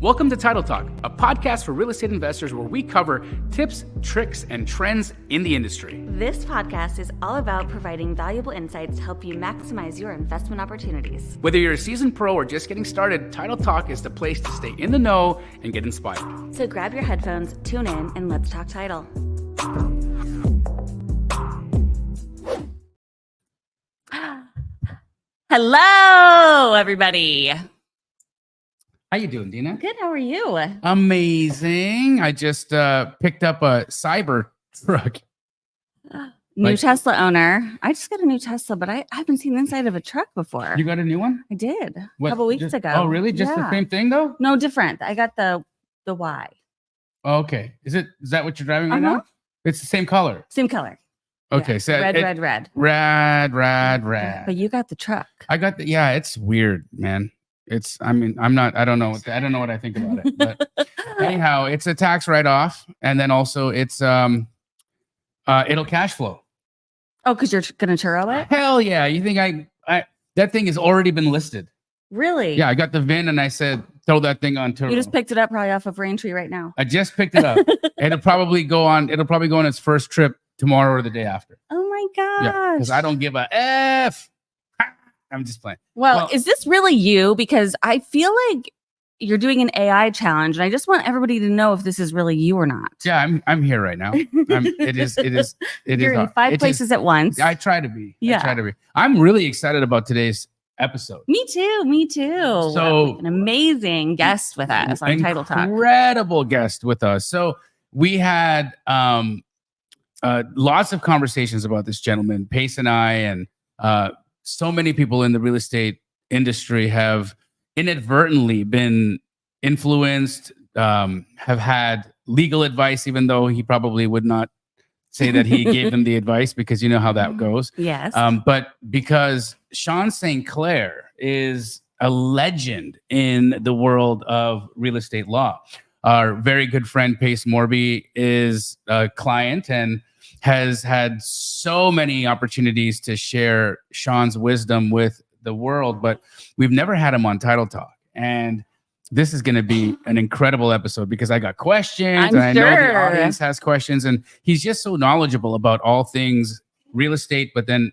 Welcome to Title Talk, a podcast for real estate investors where we cover tips, tricks, and trends in the industry. This podcast is all about providing valuable insights to help you maximize your investment opportunities. Whether you're a seasoned pro or just getting started, Title Talk is the place to stay in the know and get inspired. So grab your headphones, tune in, and let's talk title. Hello, everybody. How you doing, Dina? Good. How are you? Amazing. I just picked up a cyber truck. New Tesla owner. I just got a new Tesla, but I haven't seen the inside of a truck before. You got a new one? I did a What, couple weeks ago. Oh, really? Just the same thing, though? No, different. I got the Y. Oh, okay. Is that what you're driving right now? It's the same color. Same color. Okay, Yeah. so red. Rad. But you got the truck. I got the it's weird, man. I don't know what I think about it. But anyhow, it's a tax write-off, and then also it's it'll cash flow. Oh, because you're gonna churro it? Hell yeah. You think I that thing has already been listed. Really? Yeah, I got the VIN and I said throw that thing on Turo. You just picked it up probably off of Raintree right now. I just picked it up. It'll probably go on its first trip tomorrow or the day after. Oh my gosh. Yeah, because I don't give a F. I'm just playing. Well, is this really you? Because I feel like you're doing an AI challenge, and I just want everybody to know if this is really you or not. Yeah, I'm here right now. It is. You're in five places at once. I try to be. Yeah. I try to be. I'm really excited about today's episode. Me too. So an amazing guest with us on Title Talk. Incredible guest with us. So we had lots of conversations about this gentleman, Pace and I, and so many people in the real estate industry have inadvertently been influenced, have had legal advice, even though he probably would not say that he gave them the advice, because you know how that goes. Yes. But because Sean St. Clair is a legend in the world of real estate law. Our very good friend Pace Morby is a client and has had so many opportunities to share Sean's wisdom with the world, but we've never had him on Title Talk. And this is going to be an incredible episode because I got questions and I know the audience has questions, and he's just so knowledgeable about all things real estate. But then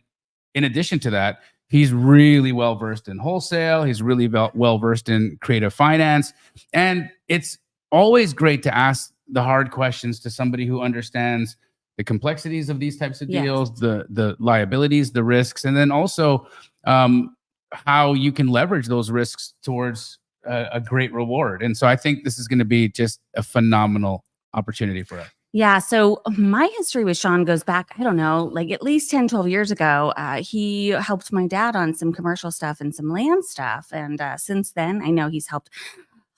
in addition to that, he's really well-versed in wholesale. He's really well-versed in creative finance. And it's always great to ask the hard questions to somebody who understands the complexities of these types of deals, the liabilities, the risks, and then also how you can leverage those risks towards a great reward. And so I think this is going to be just a phenomenal opportunity for us. Yeah. So my history with Sean goes back, I don't know, like at least 10, 12 years ago. He helped my dad on some commercial stuff and some land stuff. And since then, I know he's helped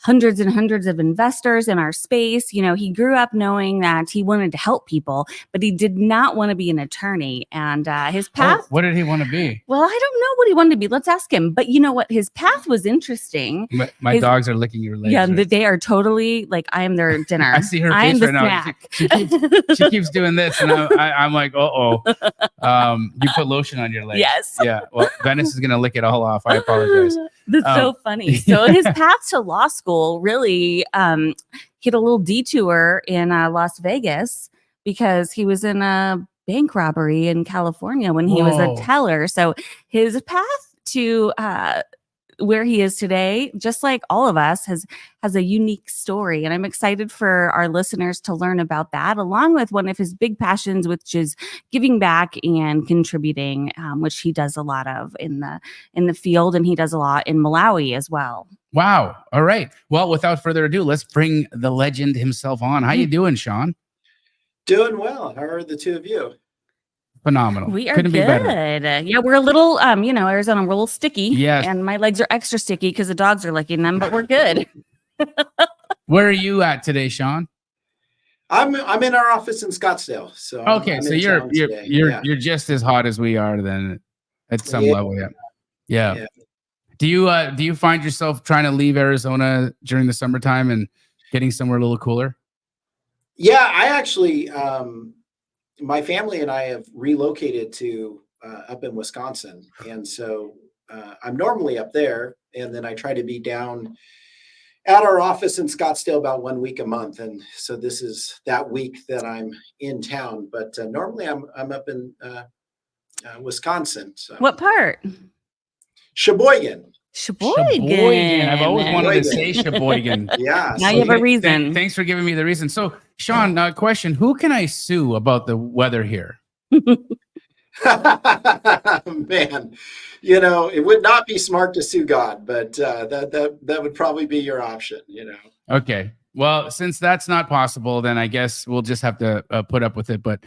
hundreds and hundreds of investors in our space. You know, he grew up knowing that he wanted to help people, but he did not want to be an attorney. And his path. Oh, what did he want to be? Well, I don't know what he wanted to be. Let's ask him. But you know what? His path was interesting. My dogs are licking your legs. Yeah, right? They are totally like, I am their dinner. I see her I am face the right snack. now. She keeps doing this, and I'm like, you put lotion on your legs. Yes. Yeah. Well, Venice is gonna lick it all off. I apologize. That's so funny. So his path to law school really, he had a little detour in Las Vegas because he was in a bank robbery in California when he was a teller. So his path to where he is today, just like all of us, has a unique story. And I'm excited for our listeners to learn about that, along with one of his big passions, which is giving back and contributing, which he does a lot of in the field, and he does a lot in Malawi as well. Wow. All right. Well, without further ado, let's bring the legend himself on. How you doing, Sean? Doing well. How are the two of you? Phenomenal. We are Couldn't good. be better. Yeah, we're a little, Arizona, we're a little sticky. Yes. And my legs are extra sticky because the dogs are licking them, but we're good. Where are you at today, Sean? I'm in our office in Scottsdale. So okay, I'm so in you're town today. you're just as hot as we are then at some level. Yeah. Do you find yourself trying to leave Arizona during the summertime and getting somewhere a little cooler? Yeah, I actually my family and I have relocated to up in Wisconsin. And so I'm normally up there, and then I try to be down at our office in Scottsdale about 1 week a month, and so this is that week that I'm in town. But normally I'm up in Wisconsin. So What part? Sheboygan. Sheboygan. I've always wanted to say Sheboygan. Sheboygan. Yeah. Now you have a reason. Thanks for giving me the reason. So, Sean, question: who can I sue about the weather here? Man, you know, it would not be smart to sue God, but that would probably be your option, you know. Okay. Well, since that's not possible, then I guess we'll just have to put up with it. But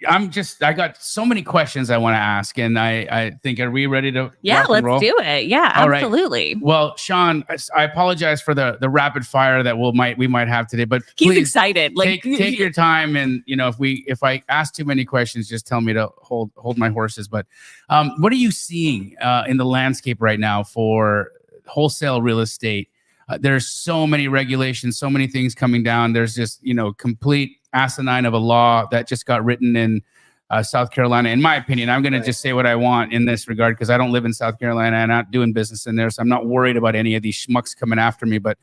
I got so many questions I want to ask, and I think, are we ready to? Yeah, rock and roll? let's do it. Yeah, All right. absolutely. Well, Sean, I apologize for the rapid fire that we might have today, but He's please excited. Like take your time, and you know, if I ask too many questions, just tell me to hold my horses. But what are you seeing in the landscape right now for wholesale real estate? There's so many regulations, so many things coming down. There's just, you know, complete asinine of a law that just got written in South Carolina. In my opinion, I'm going to just say what I want in this regard because I don't live in South Carolina and I'm not doing business in there. So I'm not worried about any of these schmucks coming after me. But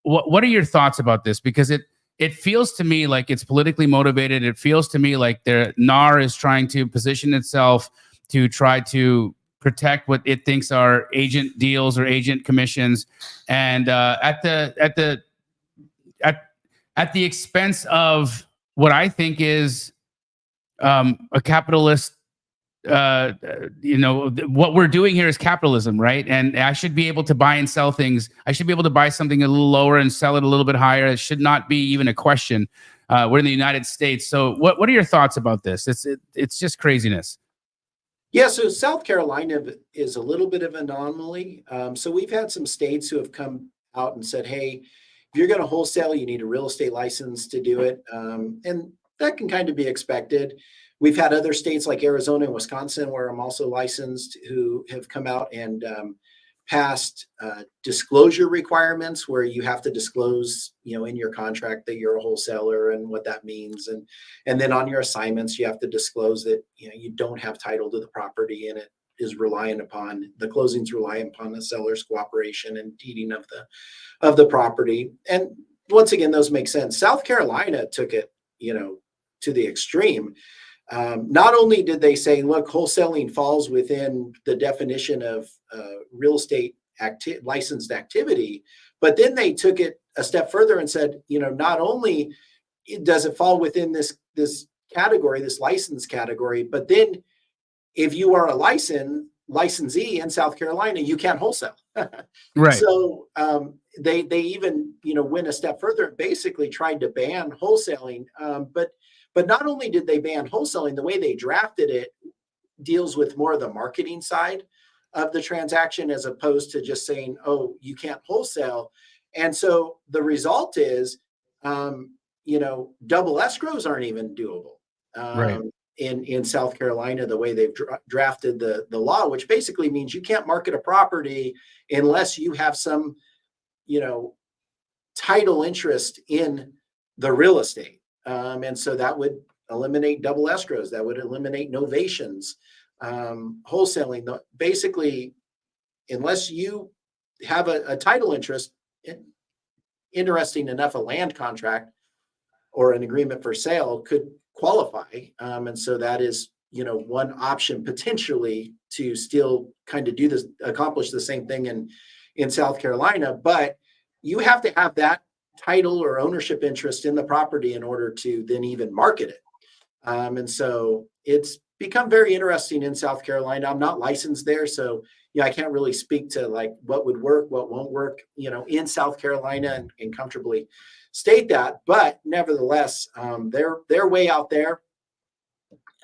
what are your thoughts about this? Because it feels to me like it's politically motivated. It feels to me like the NAR is trying to position itself to try to protect what it thinks are agent deals or agent commissions, and at the expense of what I think is a capitalist. You know, what we're doing here is capitalism, right? And I should be able to buy and sell things. I should be able to buy something a little lower and sell it a little bit higher. It should not be even a question. We're in the United States, so what are your thoughts about this? It's just craziness. Yeah, so South Carolina is a little bit of an anomaly. So we've had some states who have come out and said, hey, if you're going to wholesale, you need a real estate license to do it. And that can kind of be expected. We've had other states like Arizona and Wisconsin, where I'm also licensed, who have come out and passed disclosure requirements where you have to disclose, you know, in your contract that you're a wholesaler and what that means. And then on your assignments, you have to disclose that, you know, you don't have title to the property and it is reliant upon the closings rely upon the seller's cooperation and deeding of the property. And once again, those make sense. South Carolina took it, you know, to the extreme. Not only did they say, look, wholesaling falls within the definition of real estate licensed activity, but then they took it a step further and said, you know, not only does it fall within this category, this license category, but then if you are a licensee in South Carolina, you can't wholesale. Right. So they even, you know, went a step further, basically tried to ban wholesaling. But not only did they ban wholesaling, the way they drafted it deals with more of the marketing side of the transaction as opposed to just saying, oh, you can't wholesale. And so the result is, you know, double escrows aren't even doable Right. in South Carolina, the way they've drafted the law, which basically means you can't market a property unless you have some, you know, title interest in the real estate. And so that would eliminate double escrows. That would eliminate novations, wholesaling. Basically, unless you have a title interest, interesting enough, a land contract or an agreement for sale could qualify. And so that is, you know, one option potentially to still kind of do this, accomplish the same thing in South Carolina. But you have to have that title or ownership interest in the property in order to then even market it. And so it's become very interesting in South Carolina. I'm not licensed there, so I can't really speak to like what would work, what won't work, you know, in South Carolina and comfortably state that. But nevertheless, they're way out there.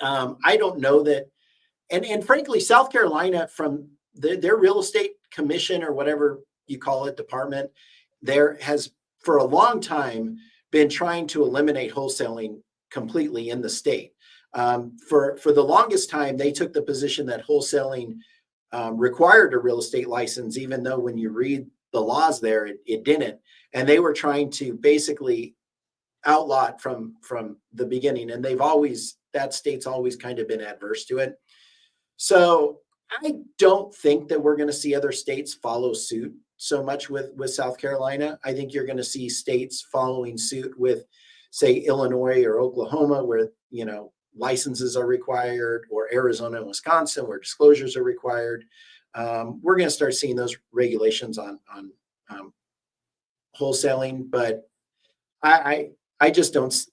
I don't know that, and frankly, South Carolina, from their real estate commission or whatever you call it, department, there has for a long time been trying to eliminate wholesaling completely in the state. For the longest time, they took the position that wholesaling required a real estate license, even though when you read the laws there, it didn't. And they were trying to basically outlaw it from the beginning. And that state's always kind of been adverse to it. So I don't think that we're going to see other states follow suit so much with South Carolina. I think you're going to see states following suit with, say, Illinois or Oklahoma, where, you know, licenses are required, or Arizona and Wisconsin, where disclosures are required. We're going to start seeing those regulations on wholesaling, but I just don't.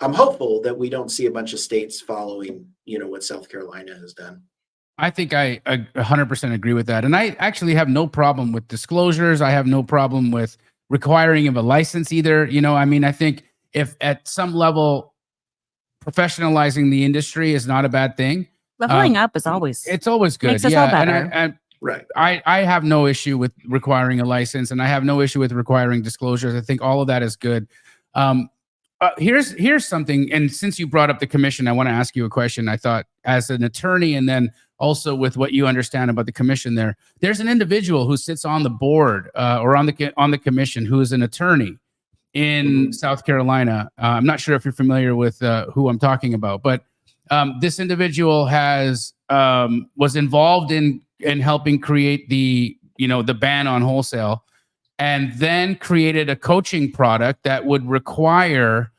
I'm hopeful that we don't see a bunch of states following, you know, what South Carolina has done. I think I 100% agree with that. And I actually have no problem with disclosures. I have no problem with requiring of a license either. You know, I mean, I think if at some level professionalizing the industry is not a bad thing. Leveling up is always, it's always good. makes us all better. And Right. I have no issue with requiring a license, and I have no issue with requiring disclosures. I think all of that is good. Here's something, and since you brought up the commission, I want to ask you a question. I thought, as an attorney, and then also with what you understand about the commission, there's an individual who sits on the board or on the commission who is an attorney in South Carolina. I'm not sure if you're familiar with who I'm talking about, but this individual was involved in helping create the ban on wholesale, and then created a coaching product that would require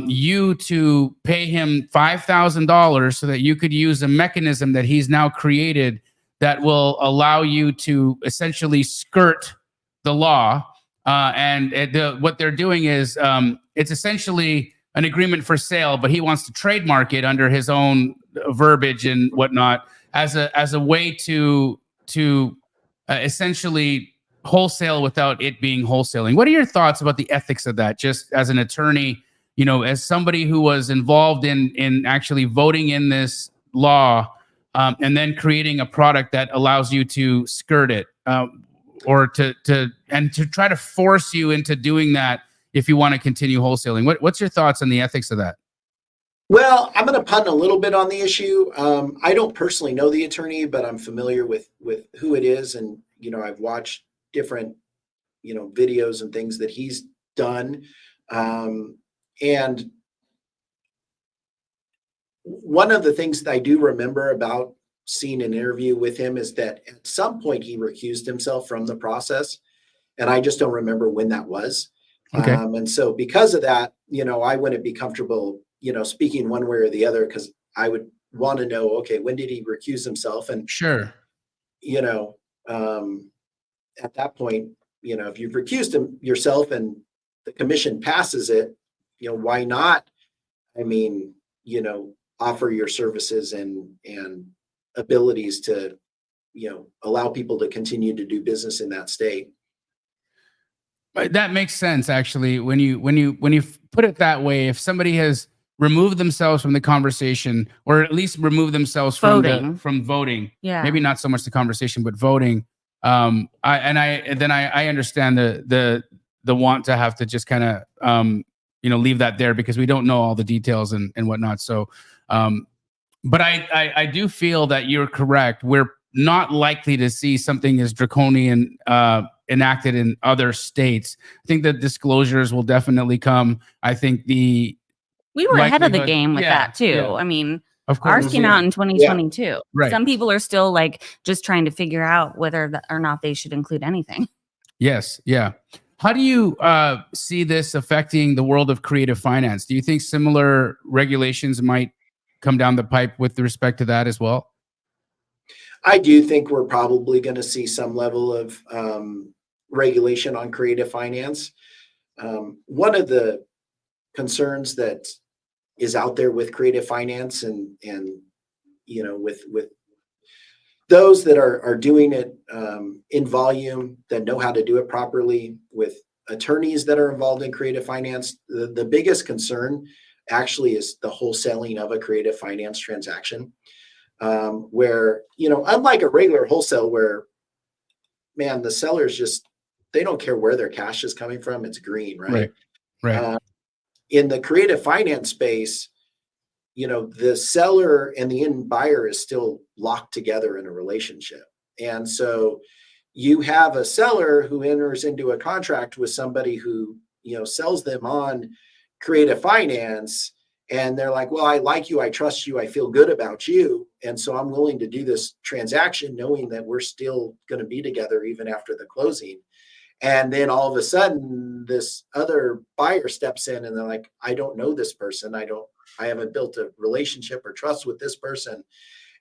you to pay him $5,000 so that you could use a mechanism that he's now created that will allow you to essentially skirt the law. What they're doing is it's essentially an agreement for sale, but he wants to trademark it under his own verbiage and whatnot as a way to essentially wholesale without it being wholesaling. What are your thoughts about the ethics of that? Just as an attorney, you know, as somebody who was involved in actually voting in this law, and then creating a product that allows you to skirt it, or to try to force you into doing that if you want to continue wholesaling. What's your thoughts on the ethics of that? Well, I'm going to punt a little bit on the issue. I don't personally know the attorney, but I'm familiar with who it is, and you know, I've watched different, you know, videos and things that he's done. And one of the things that I do remember about seeing an interview with him is that at some point he recused himself from the process, and I just don't remember when that was. Okay. And so because of that, you know, I wouldn't be comfortable, you know, speaking one way or the other, because I would want to know, okay, when did he recuse himself? And Sure. you know, at that point, you know, if you've recused yourself and the commission passes it, you know, why not? I mean, you know, offer your services and abilities to, you know, allow people to continue to do business in that state. That makes sense, actually. When you put it that way, if somebody has removed themselves from the conversation, or at least removed themselves from voting, Yeah. maybe not so much the conversation, but voting. I understand the want to have to just kind of leave that there, because we don't know all the details and whatnot. So, but I do feel that you're correct. We're not likely to see something as draconian enacted in other states. I think that disclosures will definitely come. I think we were ahead of the game with that too. Yeah. I mean, of course, ours came out in 2022. Yeah. Right. Some people are still like just trying to figure out whether or not they should include anything. Yes. Yeah. How do you see this affecting the world of creative finance? Do you think similar regulations might come down the pipe with respect to that as well? I do think we're probably going to see some level of regulation on creative finance. One of the concerns that is out there with creative finance and you know, with those that are doing it in volume, that know how to do it properly, with attorneys that are involved in creative finance, the biggest concern actually is the wholesaling of a creative finance transaction, where, you know, unlike a regular wholesale where, man, the sellers they don't care where their cash is coming from. It's green, right? Right. In the creative finance space, you know, the seller and the end buyer is still locked together in a relationship. And so you have a seller who enters into a contract with somebody who, you know, sells them on creative finance, and they're like, well, I like you, I trust you, I feel good about you, and so I'm willing to do this transaction knowing that we're still going to be together even after the closing. And then all of a sudden, this other buyer steps in and they're like, I don't know this person. I haven't built a relationship or trust with this person.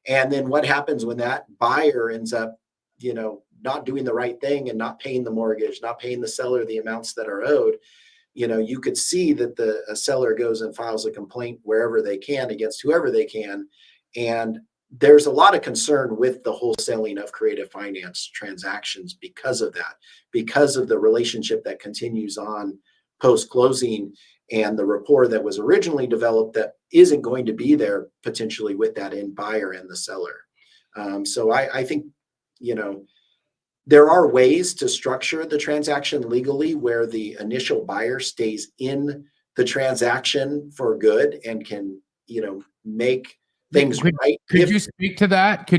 And then what happens when that buyer ends up, not doing the right thing and not paying the mortgage, not paying the seller the amounts that are owed? You could see that a seller goes and files a complaint wherever they can against whoever they can. And there's a lot of concern with the wholesaling of creative finance transactions because of that, because of the relationship that continues on post-closing and the rapport that was originally developed that isn't going to be there potentially with that end buyer and the seller. So I think, there are ways to structure the transaction legally where the initial buyer stays in the transaction for good and can, make things right. Could you speak to that?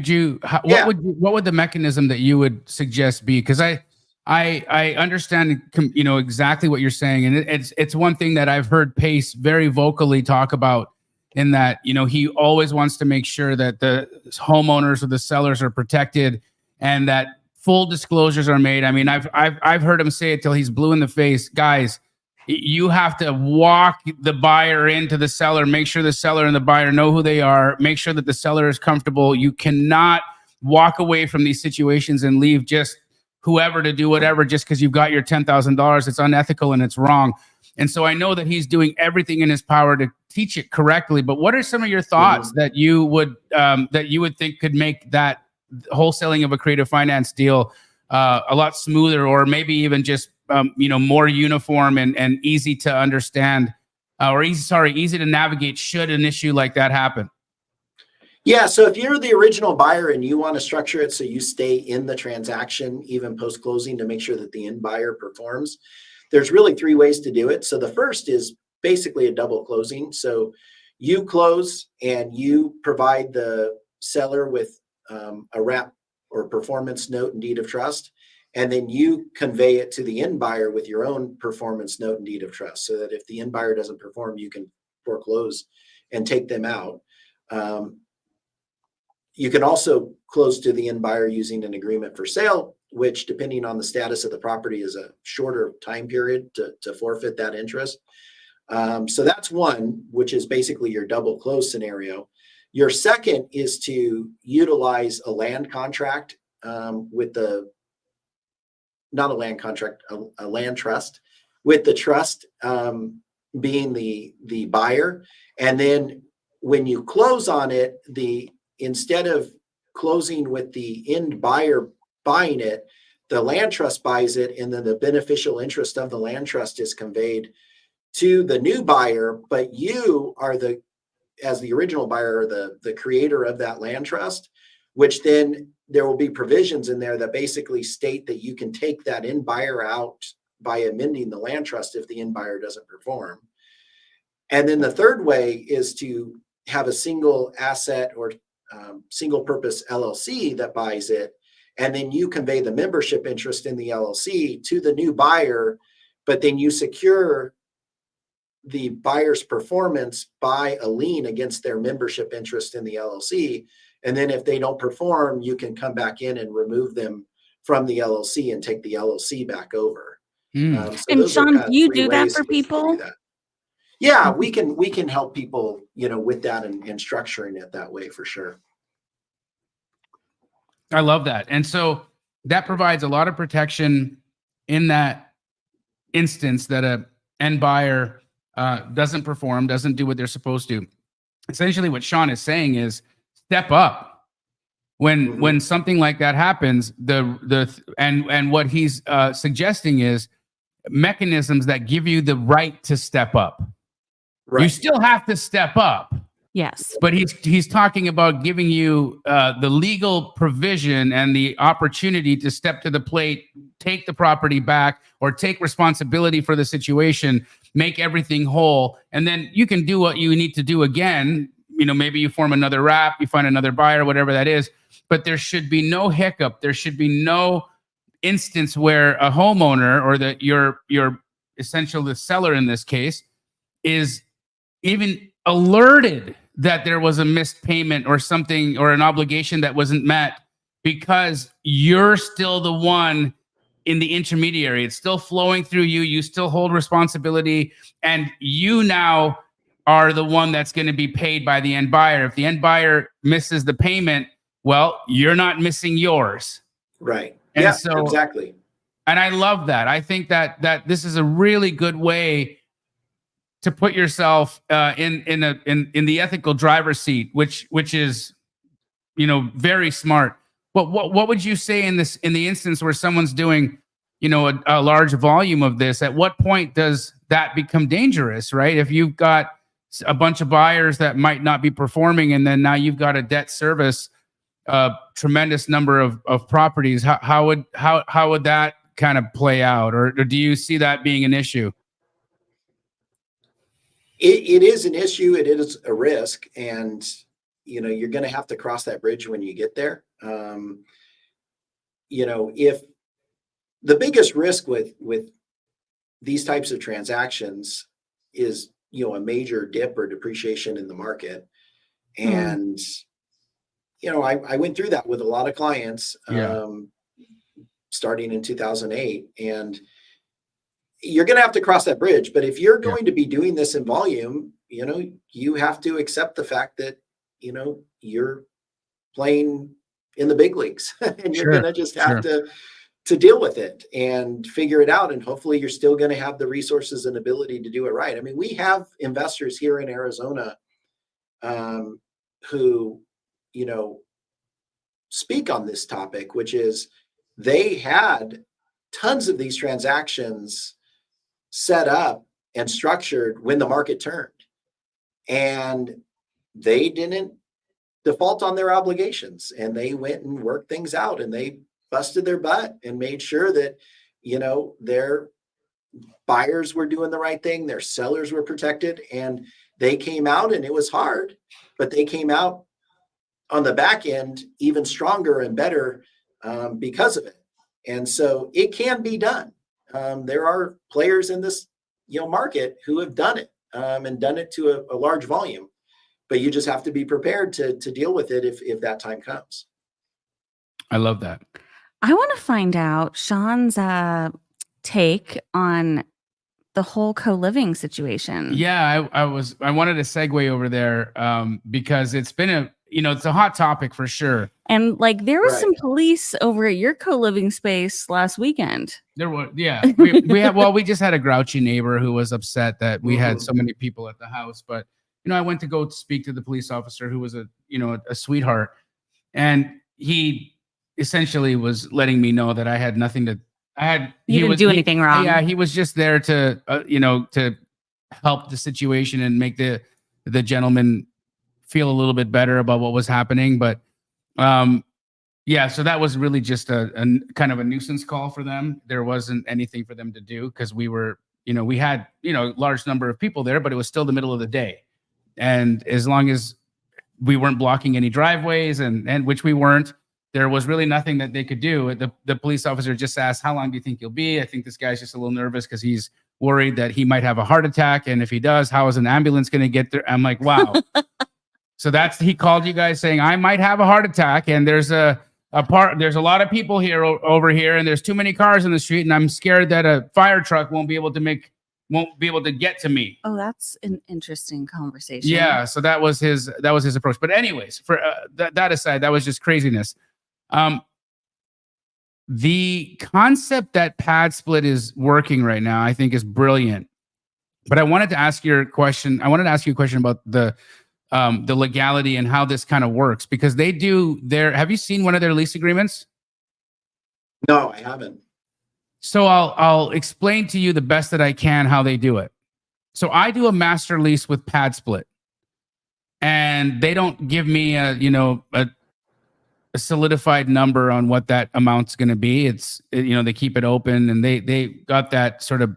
Yeah. What would the mechanism that you would suggest be? Because I understand, exactly what you're saying. And it's one thing that I've heard Pace very vocally talk about, in that, he always wants to make sure that the homeowners or the sellers are protected and that full disclosures are made. I mean, I've heard him say it till he's blue in the face. Guys, you have to walk the buyer into the seller, make sure the seller and the buyer know who they are, make sure that the seller is comfortable. You cannot walk away from these situations and leave just whoever to do whatever just because you've got your $10,000. It's unethical and it's wrong. And so I know that he's doing everything in his power to teach it correctly. But what are some of your thoughts that you would think could make that wholesaling of a creative finance deal a lot smoother, or maybe even just more uniform and easy to understand, easy to navigate should an issue like that happen? Yeah, so if you're the original buyer and you want to structure it so you stay in the transaction even post-closing to make sure that the end buyer performs, there's really 3 ways to do it. So the first is basically a double closing. So you close and you provide the seller with a wrap or performance note and deed of trust, and then you convey it to the end buyer with your own performance note and deed of trust, so that if the end buyer doesn't perform, you can foreclose and take them out. You can also close to the end buyer using an agreement for sale, which, depending on the status of the property, is a shorter time period to forfeit that interest. So that's one, which is basically your double close scenario. Your second is to utilize a land contract not a land contract, a land trust, with the trust being the buyer. And then when you close on it, instead of closing with the end buyer buying it, the land trust buys it, and then the beneficial interest of the land trust is conveyed to the new buyer, but you are as the original buyer, the creator of that land trust, which then there will be provisions in there that basically state that you can take that end buyer out by amending the land trust if the end buyer doesn't perform. And then the third way is to have a single asset or single purpose LLC that buys it, and then you convey the membership interest in the LLC to the new buyer, but then you secure the buyer's performance by a lien against their membership interest in the LLC. And then if they don't perform, you can come back in and remove them from the LLC and take the LLC back over. So and Sean, do you do that for people? Yeah, we can help people, with that and structuring it that way for sure. I love that. And so that provides a lot of protection in that instance that a end buyer doesn't perform, doesn't do what they're supposed to. Essentially what Sean is saying is step up when something like that happens. And what he's suggesting is mechanisms that give you the right to step up. Right. You still have to step up. Yes. But he's talking about giving you the legal provision and the opportunity to step to the plate, take the property back, or take responsibility for the situation, make everything whole, and then you can do what you need to do again. Maybe you form another wrap, you find another buyer, whatever that is. But there should be no hiccup. There should be no instance where a homeowner or your essential the seller in this case is even alerted that there was a missed payment or something or an obligation that wasn't met, because you're still the one in the intermediary. It's still flowing through you. You still hold responsibility, and you now are the one that's going to be paid by the end buyer. If the end buyer misses the payment, well, you're not missing yours. Right. And yeah, so exactly. And I love that. I think that this is a really good way to put yourself in the ethical driver's seat, which is, very smart. But what would you say in the instance where someone's doing, a large volume of this? At what point does that become dangerous, right? If you've got a bunch of buyers that might not be performing, and then now you've got a debt service a tremendous number of properties, how would that kind of play out, or do you see that being an issue? It is an issue. It is a risk, and you're going to have to cross that bridge when you get there. If the biggest risk with these types of transactions is a major dip or depreciation in the market, and I went through that with a lot of clients. Starting in 2008, and you're going to have to cross that bridge. But if you're going to be doing this in volume, you have to accept the fact that, you're playing in the big leagues and you're going to just have to deal with it and figure it out. And hopefully you're still going to have the resources and ability to do it right. I mean, we have investors here in Arizona who, speak on this topic, which is, they had tons of these transactions set up and structured when the market turned, and they didn't default on their obligations, and they went and worked things out, and they busted their butt and made sure that, their buyers were doing the right thing, their sellers were protected, and they came out, and it was hard, but they came out on the back end even stronger and better because of it. And so it can be done. There are players in this market who have done it and done it to a large volume, but you just have to be prepared to deal with it if that time comes. I love that. I want to find out Sean's take on the whole co-living situation. Yeah, I wanted to segue over there because it's been it's a hot topic for sure. And there was some police over at your co-living space last weekend. There was, yeah. We just had a grouchy neighbor who was upset that we had so many people at the house. But I went to go speak to the police officer, who was a sweetheart, and he essentially was letting me know that I had nothing to. You didn't do anything wrong. Yeah, he was just there to to help the situation and make the gentleman feel a little bit better about what was happening. But so that was really just a kind of a nuisance call for them. There wasn't anything for them to do because we were, we had, large number of people there, but it was still the middle of the day. And as long as we weren't blocking any driveways, and which we weren't, there was really nothing that they could do. The police officer just asked, "How long do you think you'll be?" I think this guy's just a little nervous because he's worried that he might have a heart attack. And if he does, how is an ambulance going to get there? I'm like, wow. So he called you guys saying, "I might have a heart attack, and there's there's a lot of people here over here, and there's too many cars in the street, and I'm scared that a fire truck won't be able to get to me." Oh, that's an interesting conversation. Yeah, so that was his approach. But anyways, for that aside, that was just craziness. The concept that pad split is working right now, I think, is brilliant. But I wanted to ask you a question about the legality and how this kind of works, because they do have you seen one of their lease agreements? No, I haven't. So I'll explain to you the best that I can how they do it. So I do a master lease with pad split, and they don't give me a solidified number on what that amount's going to be. They keep it open, and they got that sort of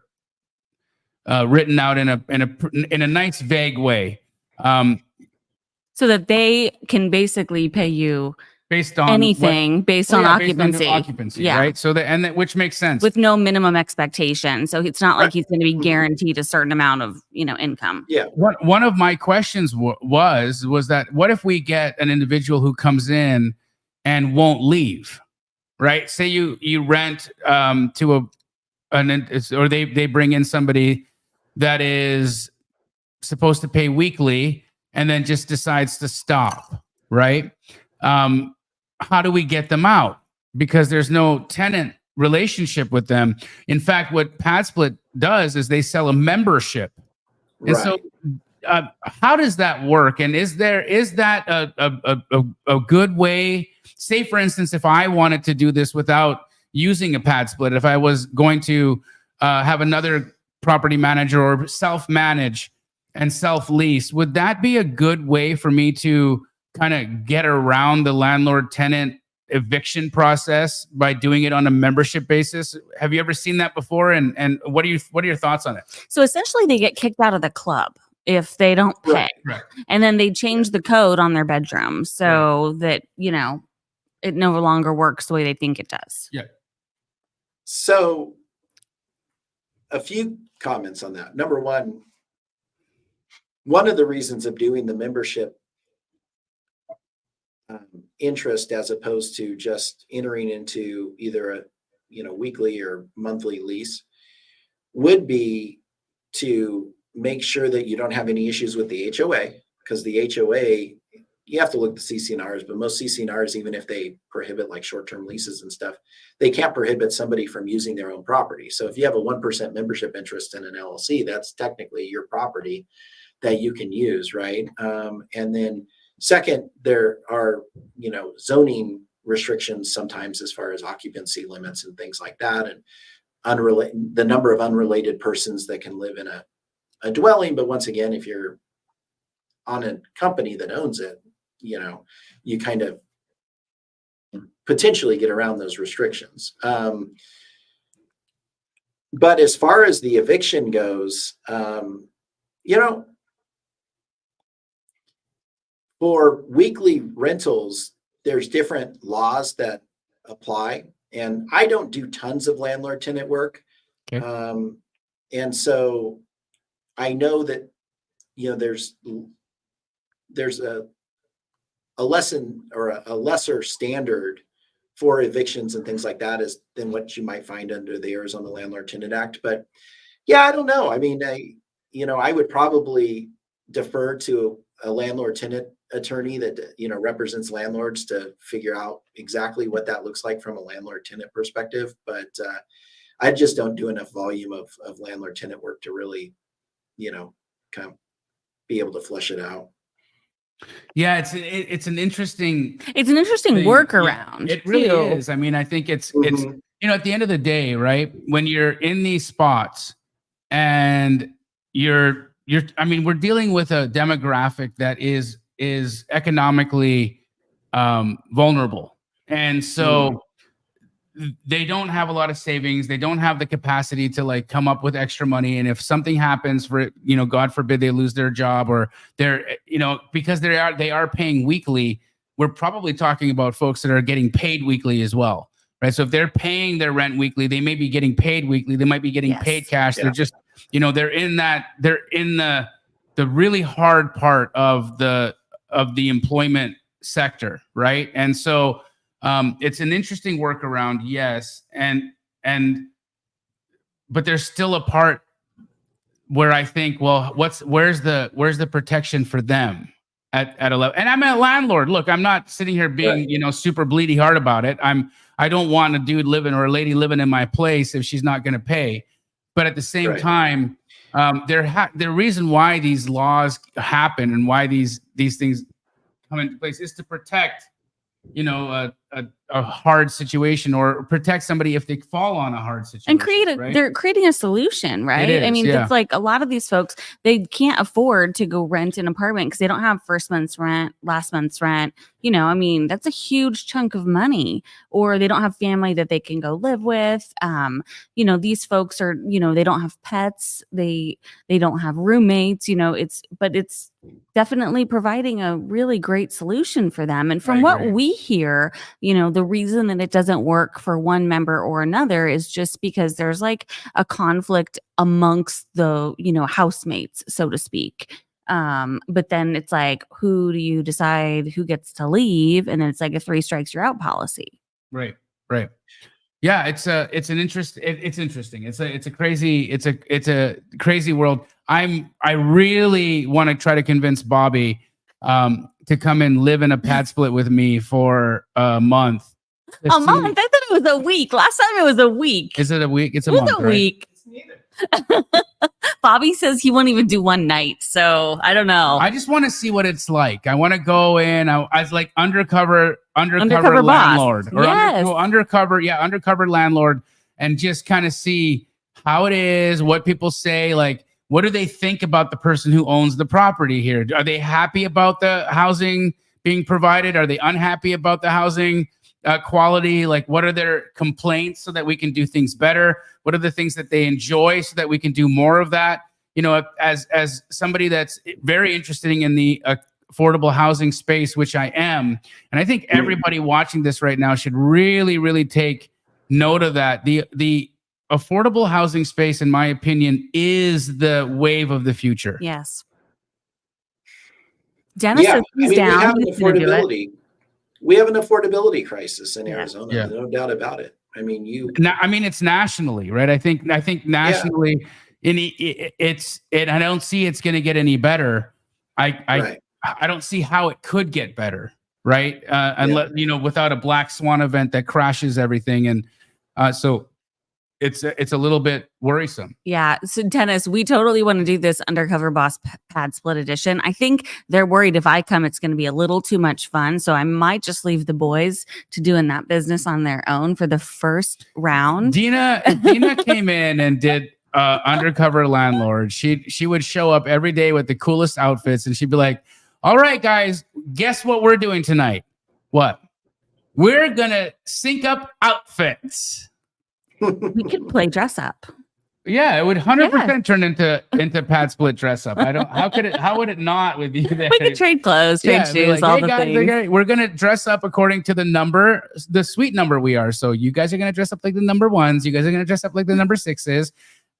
written out in a nice vague way. So that they can basically pay you based on anything based on occupancy. Yeah. Right. So which makes sense, with no minimum expectation. So it's not like he's going to be guaranteed a certain amount of, income. Yeah. One of my questions was that what if we get an individual who comes in and won't leave, right? Say you rent to or they bring in somebody that is supposed to pay weekly and then just decides to stop, right? How do we get them out? Because there's no tenant relationship with them. In fact, what PadSplit does is they sell a membership. And so how does that work? And is that a good way? Say, for instance, if I wanted to do this without using a PadSplit, if I was going to have another property manager or self-manage and self-lease, would that be a good way for me to kind of get around the landlord-tenant eviction process by doing it on a membership basis? Have you ever seen that before? And what are your thoughts on it? So essentially, they get kicked out of the club if they don't pay, Right. and then they change the code on their bedroom so that it no longer works the way they think it does. Yeah. So, a few comments on that. Number one of the reasons of doing the membership interest as opposed to just entering into either a weekly or monthly lease would be to make sure that you don't have any issues with the HOA, because the HOA, you have to look at the CC&Rs, but most CC&Rs, even if they prohibit like short-term leases and stuff, they can't prohibit somebody from using their own property. So if you have a 1% membership interest in an LLC, that's technically your property that you can use, right? And then second, there are, zoning restrictions sometimes as far as occupancy limits and things like that, and the number of unrelated persons that can live in a dwelling. But once again, if you're on a company that owns it, you kind of potentially get around those restrictions. But as far as the eviction goes, for weekly rentals, there's different laws that apply, and I don't do tons of landlord tenant work. Okay. And so I know that, there's a lesson or a lesser standard for evictions and things like that than what you might find under the Arizona Landlord Tenant Act. But yeah, I don't know. I mean, I would probably defer to a landlord tenant attorney that, represents landlords to figure out exactly what that looks like from a landlord tenant perspective. But I just don't do enough volume of landlord tenant work to really, kind of be able to flesh it out. Yeah, it's an interesting thing. Workaround. It really is. I mean, I think it's at the end of the day, right? When you're in these spots and we're dealing with a demographic that is economically vulnerable, and so they don't have a lot of savings. They don't have the capacity to like come up with extra money. And if something happens for, God forbid they lose their job, or they're, because they are paying weekly, we're probably talking about folks that are getting paid weekly as well. Right. So if they're paying their rent weekly, they may be getting paid weekly. They might be getting paid cash. Yeah. They're just, they're in the really hard part of the employment sector. Right. And so, it's an interesting workaround, yes, but there's still a part where I think, well, where's the protection for them at a level? And I'm a landlord. Look, I'm not sitting here being super bleedy hard about it. I don't want a dude living or a lady living in my place if she's not going to pay. But at the same time, the reason why these laws happen and why these things come into place is to protect a hard situation, or protect somebody if they fall on a hard situation, and they're creating a solution, right? It's like a lot of these folks, they can't afford to go rent an apartment because they don't have first month's rent, last month's rent. That's a huge chunk of money, or they don't have family that they can go live with. These folks are, they don't have pets. They don't have roommates, it's definitely providing a really great solution for them. And from what we hear, the reason that it doesn't work for one member or another is just because there's like a conflict amongst the, housemates, so to speak. But then it's like, who do you decide who gets to leave? And then it's like a 3 strikes you're out policy. Right. Right. Yeah, it's interesting. It's a crazy world. I really want to try to convince Bobby to come and live in a pad split with me for a month. A month? I thought it was a week. Last time it was a week. Is it a week? It's a It was month, a right? week. Bobby says he won't even do one night, so I don't know. I just want to see what it's like. I want to go in. I was like undercover Undercover landlord, boss. or Yes. undercover landlord, and just kind of see how it is, what people say, like what do they think about the person who owns the property here? Are they happy about the housing being provided? Are they unhappy about the housing quality? Like, what are their complaints so that we can do things better? What are the things that they enjoy so that we can do more of that? You know, as somebody that's very interested in the affordable housing space, which I am, and I think everybody watching this right now should really, really take note of that. The affordable housing space, in my opinion, is the wave of the future. Yes. Dennis says he's we down. have an He's gonna do it. affordability. We have an affordability crisis in Yeah. Arizona. Yeah. No doubt about it. I mean, It's nationally, right? I think nationally, I don't see it's going to get any better. I don't see how it could get better, right? Unless without a black swan event that crashes everything, and so it's a little bit worrisome. Yeah. So Dennis, we totally want to do this undercover boss pad split edition. I think they're worried if I come, it's going to be a little too much fun. So I might just leave the boys to doing that business on their own for the first round. Dina came in and did undercover landlord. She would show up every day with the coolest outfits, and she'd be like, "All right, guys, guess what we're doing tonight? What? We're gonna sync up outfits." We could play dress up. Yeah, it would 100% turn into pad split dress up. How would it not with you there? We could trade clothes, trade shoes, all the things. We're gonna dress up according to the suite number we are. So you guys are gonna dress up like the number ones. You guys are gonna dress up like the number sixes.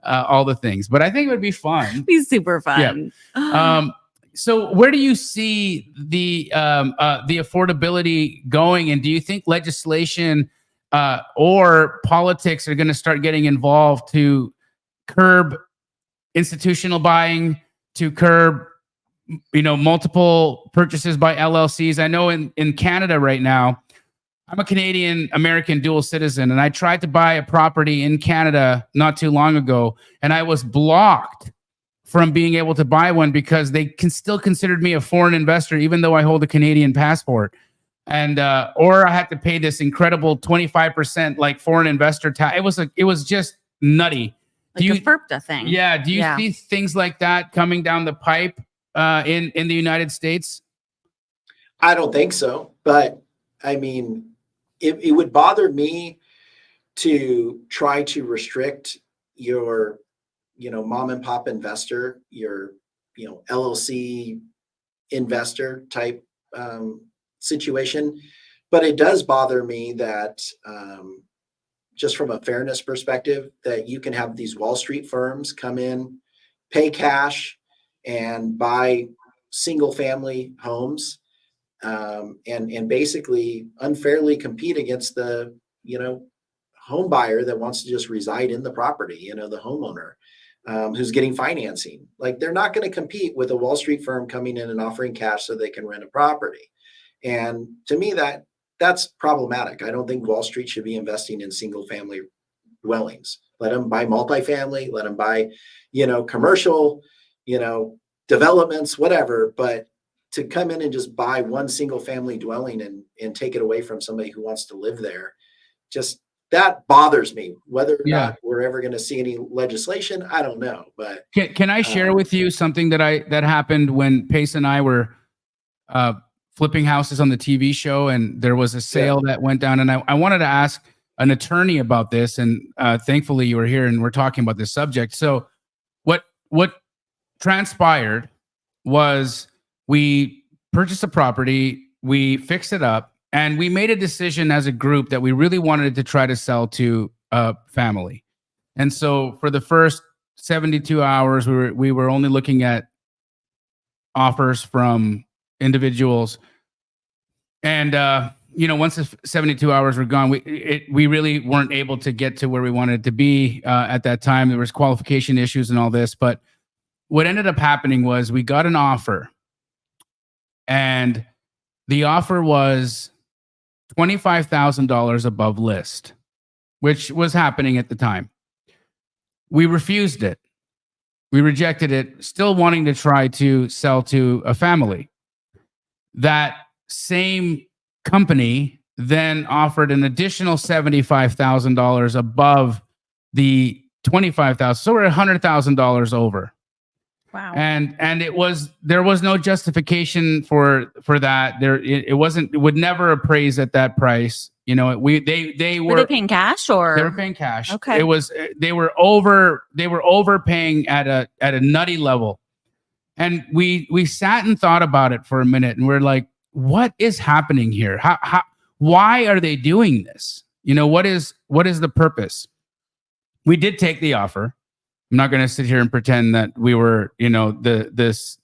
All the things. But I think it would be fun. Be super fun. Yeah. So where do you see the affordability going? And do you think legislation or politics are going to start getting involved to curb institutional buying, to curb multiple purchases by LLCs? I know in Canada right now, I'm a Canadian American dual citizen, and I tried to buy a property in Canada not too long ago, and I was blocked from being able to buy one because they still considered me a foreign investor, even though I hold a Canadian passport. And or I had to pay this incredible 25% like foreign investor tax. It was just nutty. Like a FERPTA thing. Yeah. Do you see things like that coming down the pipe in the United States? I don't think so, but I mean, it would bother me to try to restrict your, mom and pop investor, your, LLC investor type situation. But it does bother me that just from a fairness perspective, that you can have these Wall Street firms come in, pay cash, and buy single family homes, and basically unfairly compete against the home buyer that wants to just reside in the property, the homeowner who's getting financing. Like, they're not going to compete with a Wall Street firm coming in and offering cash so they can rent a property. And to me, that's problematic. I don't think Wall Street should be investing in single family dwellings. Let them buy multifamily, let them buy, commercial, developments, whatever. But to come in and just buy one single family dwelling and take it away from somebody who wants to live there, just that bothers me. Whether or not we're ever going to see any legislation, I don't know. But can I share with you something that happened when Pace and I were flipping houses on the TV show, and there was a sale that went down, and I wanted to ask an attorney about this, and thankfully you were here and we're talking about this subject. So what transpired was we purchased a property, we fixed it up, and we made a decision as a group that we really wanted to try to sell to a family. And so for the first 72 hours, we were only looking at offers from individuals. And once the 72 hours were gone, we really weren't able to get to where we wanted to be at that time. There was qualification issues and all this, but what ended up happening was we got an offer, and the offer was $25,000 above list, which was happening at the time. We refused it. We rejected it, still wanting to try to sell to a family. That same company then offered an additional $75,000 above the $25,000. So we're $100,000 over. Wow. And there was no justification for that. It would never appraise at that price. They Were they paying cash or? They were paying cash. Okay. They were overpaying at a nutty level. And we sat and thought about it for a minute, and we're like, what is happening here? Why are they doing this? What is the purpose? We did take the offer. I'm not going to sit here and pretend that we were, that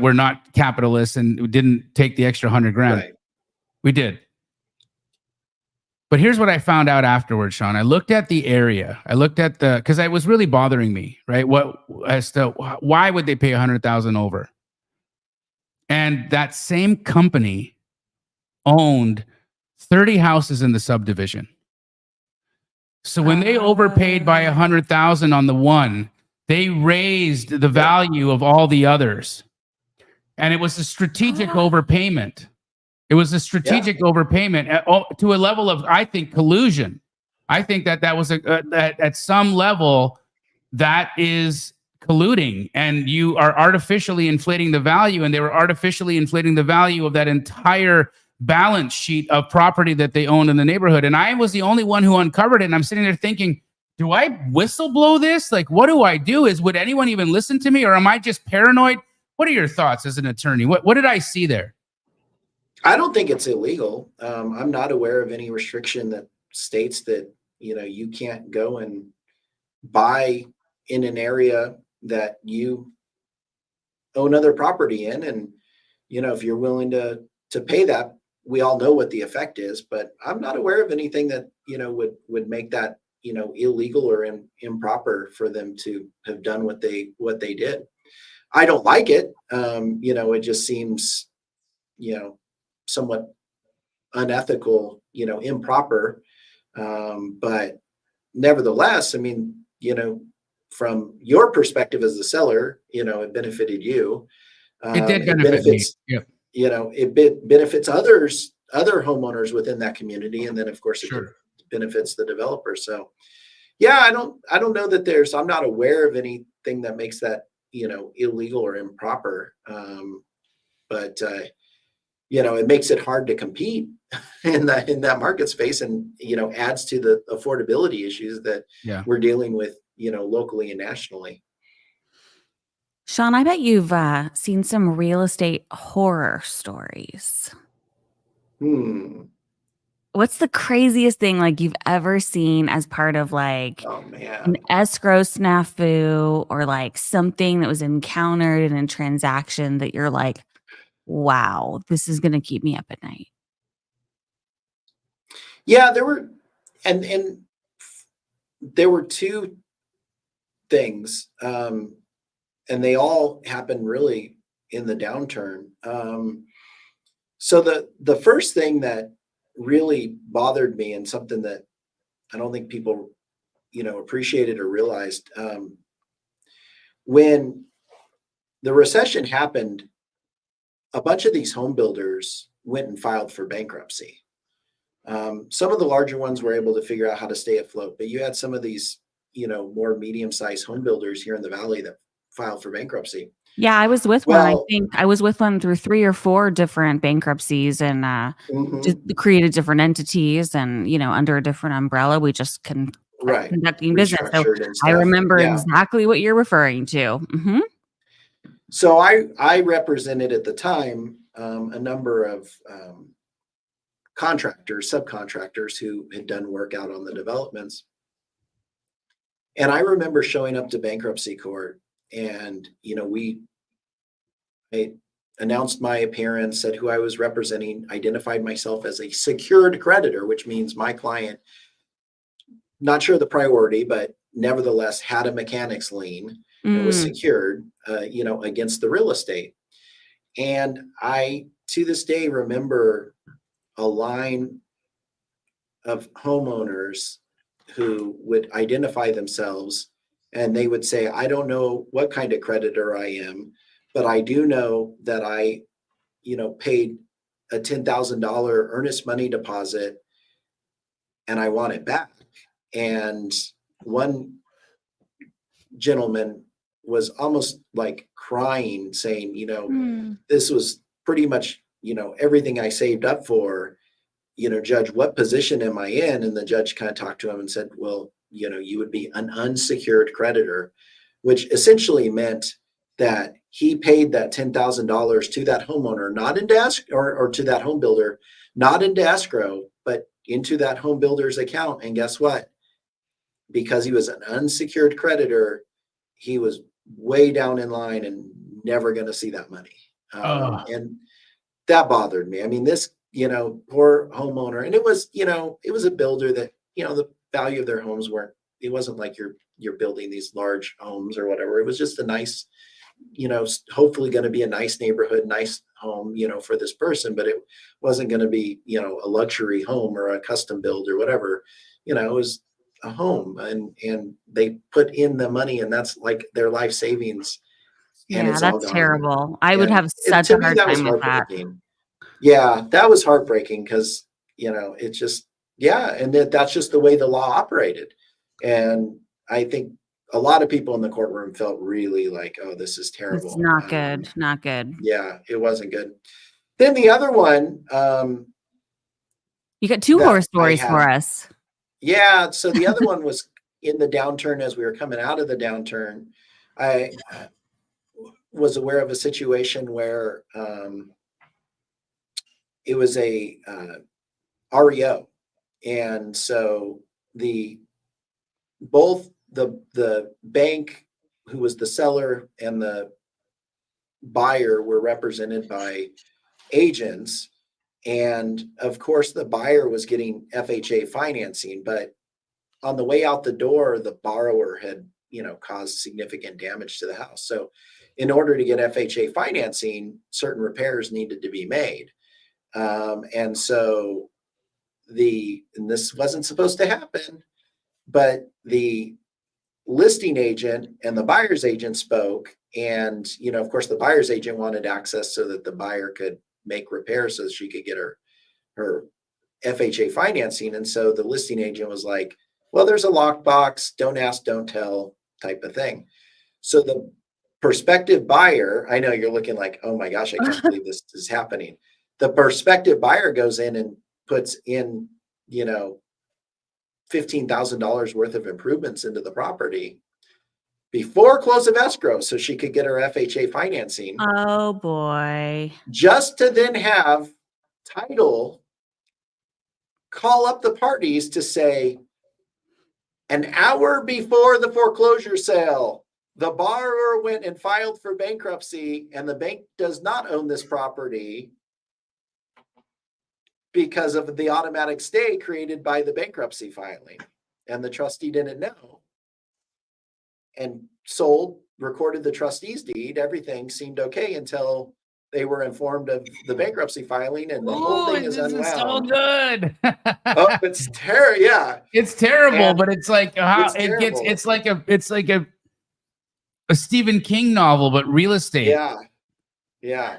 we're not capitalists and we didn't take the extra $100,000. Right. We did. But here's what I found out afterwards, Sean. I looked at the area. I looked at because it was really bothering me, right? Why would they pay $100,000 over? And that same company owned 30 houses in the subdivision. So when they overpaid by $100,000 on the one, they raised the value of all the others. And it was a strategic overpayment. It was a strategic overpayment to a level of, I think, collusion. I think that was that at some level that is colluding, and you are artificially inflating the value, and they were artificially inflating the value of that entire balance sheet of property that they owned in the neighborhood. And I was the only one who uncovered it. And I'm sitting there thinking, do I whistleblow this? Like, what do I do? Would anyone even listen to me, or am I just paranoid? What are your thoughts as an attorney? What did I see there? I don't think it's illegal. I'm not aware of any restriction that states that, you can't go and buy in an area that you own other property in. And, if you're willing to pay that, we all know what the effect is, but I'm not aware of anything that, would make that, illegal or improper for them to have done what they did. I don't like it. It just seems, somewhat unethical, improper. But nevertheless, I mean, from your perspective as the seller, it benefited you. It did benefit me. Yep. It benefits other homeowners within that community. And then of course it benefits the developer. So yeah, I don't know that I'm not aware of anything that makes that, illegal or improper. But it makes it hard to compete in that market space, and, adds to the affordability issues that we're dealing with, locally and nationally. Sean, I bet you've seen some real estate horror stories. What's the craziest thing you've ever seen as part of an escrow snafu, or something that was encountered in a transaction that you're like, wow, this is going to keep me up at night? Yeah, there were, and there were two things, and they all happened really in the downturn. So the first thing that really bothered me, and something that I don't think people, appreciated or realized, when the recession happened, a bunch of these home builders went and filed for bankruptcy. Some of the larger ones were able to figure out how to stay afloat, but you had some of these, more medium-sized home builders here in the Valley that filed for bankruptcy. Yeah, I was with one. I think I was with one through 3 or 4 different bankruptcies, and just created different entities, and under a different umbrella, we just conducting business. So I remember exactly what you're referring to. Mm-hmm. So I represented at the time a number of subcontractors who had done work out on the developments. And I remember showing up to bankruptcy court, and, announced my appearance, said who I was representing, identified myself as a secured creditor, which means my client, not sure the priority, but nevertheless had a mechanics lien and was secured, against the real estate. And I, to this day, remember a line of homeowners who would identify themselves and they would say, I don't know what kind of creditor I am, but I do know that I, paid a $10,000 earnest money deposit and I want it back. And one gentleman was almost like crying, saying, this was pretty much, everything I saved up for. Judge, what position am I in? And the judge kind of talked to him and said, well, you would be an unsecured creditor, which essentially meant that he paid that $10,000 to that homeowner, not into escrow, or to that home builder, not into escrow, but into that home builder's account. And guess what? Because he was an unsecured creditor, he was way down in line and never going to see that money. And that bothered me. I mean, this, poor homeowner, and it was a builder that, the value of their homes it wasn't like you're building these large homes or whatever. It was just a nice, hopefully going to be a nice neighborhood, nice home, for this person, but it wasn't going to be, a luxury home or a custom build or whatever. It was a home, and they put in the money, and that's like their life savings. And Yeah, it's all that's gone. terrible. I would And have such to a me, hard that was time with that. heartbreaking. Yeah, that was heartbreaking because, it's just, and that's just the way the law operated. And I think a lot of people in the courtroom felt really like, oh, this is terrible. It's not good. Not good. Yeah, it wasn't good. Then the other one, You got two that horror I stories had- for us. Yeah, so the other one was in the downturn. As we were coming out of the downturn, I was aware of a situation where it was a REO, and so both the bank, who was the seller, and the buyer were represented by agents. And of course, the buyer was getting FHA financing, but on the way out the door, the borrower had, caused significant damage to the house. So in order to get FHA financing, certain repairs needed to be made. And so and this wasn't supposed to happen, but the listing agent and the buyer's agent spoke. And, of course, the buyer's agent wanted access so that the buyer could make repairs so that she could get her FHA financing. And so the listing agent was like, well, there's a lockbox, don't ask, don't tell type of thing. So the prospective buyer, I know you're looking like, oh my gosh, I can't believe this is happening. The prospective buyer goes in and puts in, $15,000 worth of improvements into the property before close of escrow so she could get her FHA financing. Oh boy. Just to then have title call up the parties to say, an hour before the foreclosure sale, the borrower went and filed for bankruptcy, and the bank does not own this property because of the automatic stay created by the bankruptcy filing. And the trustee didn't know. And sold, recorded the trustee's deed. Everything seemed okay until they were informed of the bankruptcy filing, and the whole thing is unwound. This is so good. Oh, it's terrible. Yeah, it's terrible, And but it's like how it's it gets. terrible. It's like a Stephen King novel, but real estate. Yeah.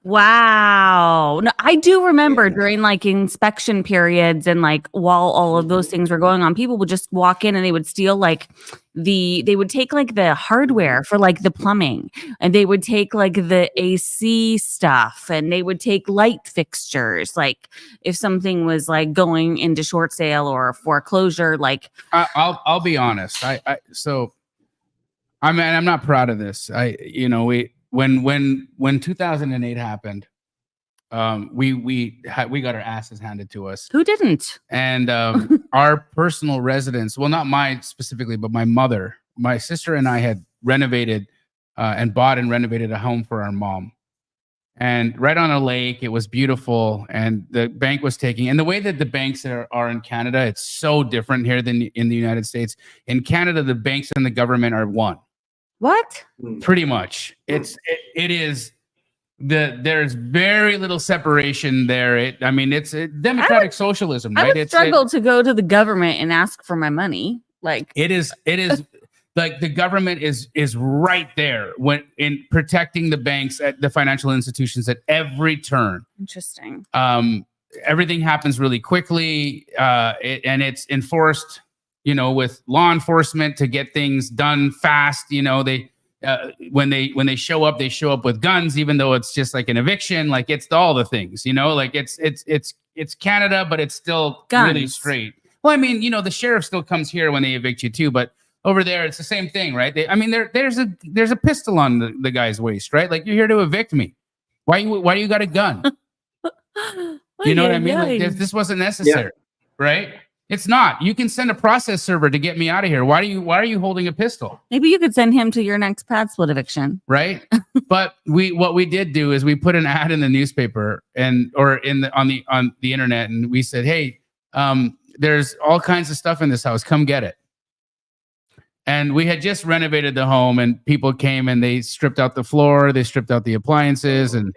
Wow. No, I do remember Yeah. during like inspection periods and like while all of those things were going on, people would just walk in and they would steal like they would take like the hardware for like the plumbing, and they would take like the AC stuff, and they would take light fixtures. Like if something was like going into short sale or foreclosure, like I'll be honest. I'm not proud of this. When 2008 happened, we got our asses handed to us. who didn't? And our personal residence, well, not mine specifically, but my sister and I had renovated and bought and renovated a home for our mom. and right on a lake. It was beautiful, and the bank was taking. And the way that the banks are in Canada, it's so different here than in the United States. In Canada, the banks and the government are one. What? Pretty much, it is. There's very little separation there. It's a democratic socialism, I right? would struggle to go to the government and ask for my money. Like it is like the government is right there when in protecting the banks at the financial institutions at every turn. Interesting. Everything happens really quickly, and it's enforced, with law enforcement to get things done fast. When they show up with guns, even though it's just like an eviction. Like it's all the things, like it's Canada, but it's still Guns. Really straight. Well, the sheriff still comes here when they evict you too, but over there it's the same thing, right? There's a pistol on the guy's waist, right? Like, you're here to evict me. Why you got a gun? You know what I mean? Like this wasn't necessary, right? It's not. You can send a process server to get me out of here. Why are you holding a pistol? Maybe you could send him to your next pad split eviction. Right. But what we did do is we put an ad in the newspaper on the internet, and we said, hey, there's all kinds of stuff in this house. Come get it. And we had just renovated the home, and people came and they stripped out the floor, they stripped out the appliances, and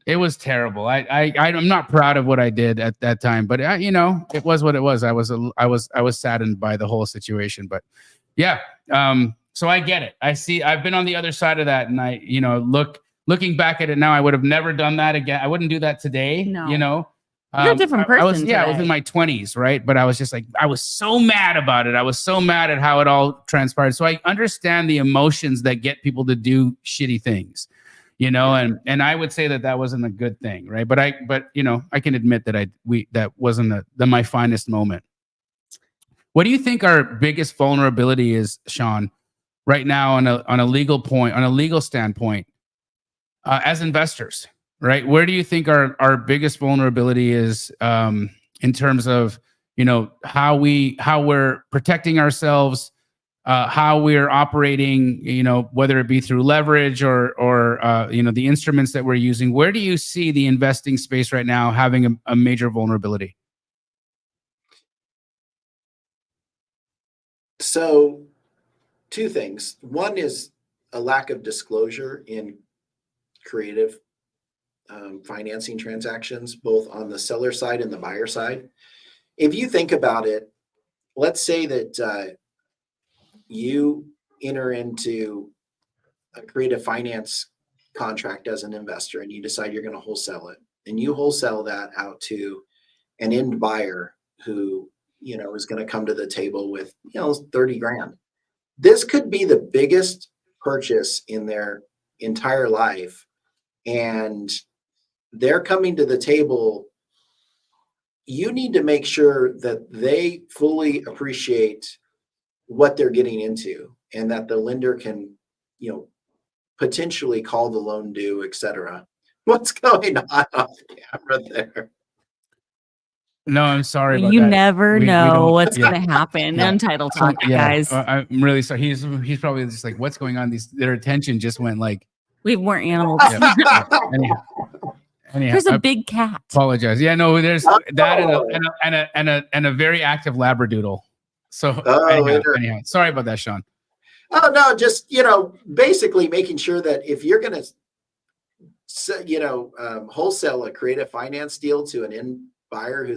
it was terrible. I'm not proud of what I did at that time, but it was what it was. I was saddened by the whole situation, but yeah. So I get it. I've been on the other side of that, and looking back at it now, I would have never done that again. I wouldn't do that today. No. You're a different person. I was in my 20s, right? But I was just like, I was so mad about it. I was so mad at how it all transpired. So I understand the emotions that get people to do shitty things. And I would say that wasn't a good thing, right? But I can admit that that wasn't my finest moment. What do you think our biggest vulnerability is, Sean, right now on a legal standpoint, as investors, right? Where do you think our biggest vulnerability is in terms of how we're protecting ourselves? How we're operating, whether it be through leverage or the instruments that we're using. Where do you see the investing space right now having a major vulnerability? So, two things. One is a lack of disclosure in creative financing transactions, both on the seller side and the buyer side. If you think about it, let's say that you enter into a creative finance contract as an investor, and you decide you're going to wholesale it, and you wholesale that out to an end buyer who is going to come to the table with 30 grand. This could be the biggest purchase in their entire life, and they're coming to the table. You need to make sure that they fully appreciate what they're getting into, and that the lender can, potentially call the loan due, etc. What's going on off camera there? No, I'm sorry about you that. never We know don't- what's yeah. going to happen Yeah. on Title Talk, guys. I'm really sorry. He's probably just like, what's going on? Their attention just went like. We weren't animals. Yeah. Anyhow, There's a big cat. Apologize. Yeah, no, there's that and a very active labradoodle. So anyhow, sorry about that, Sean. Oh no, just basically making sure that if you're going to wholesale a creative finance deal to an end buyer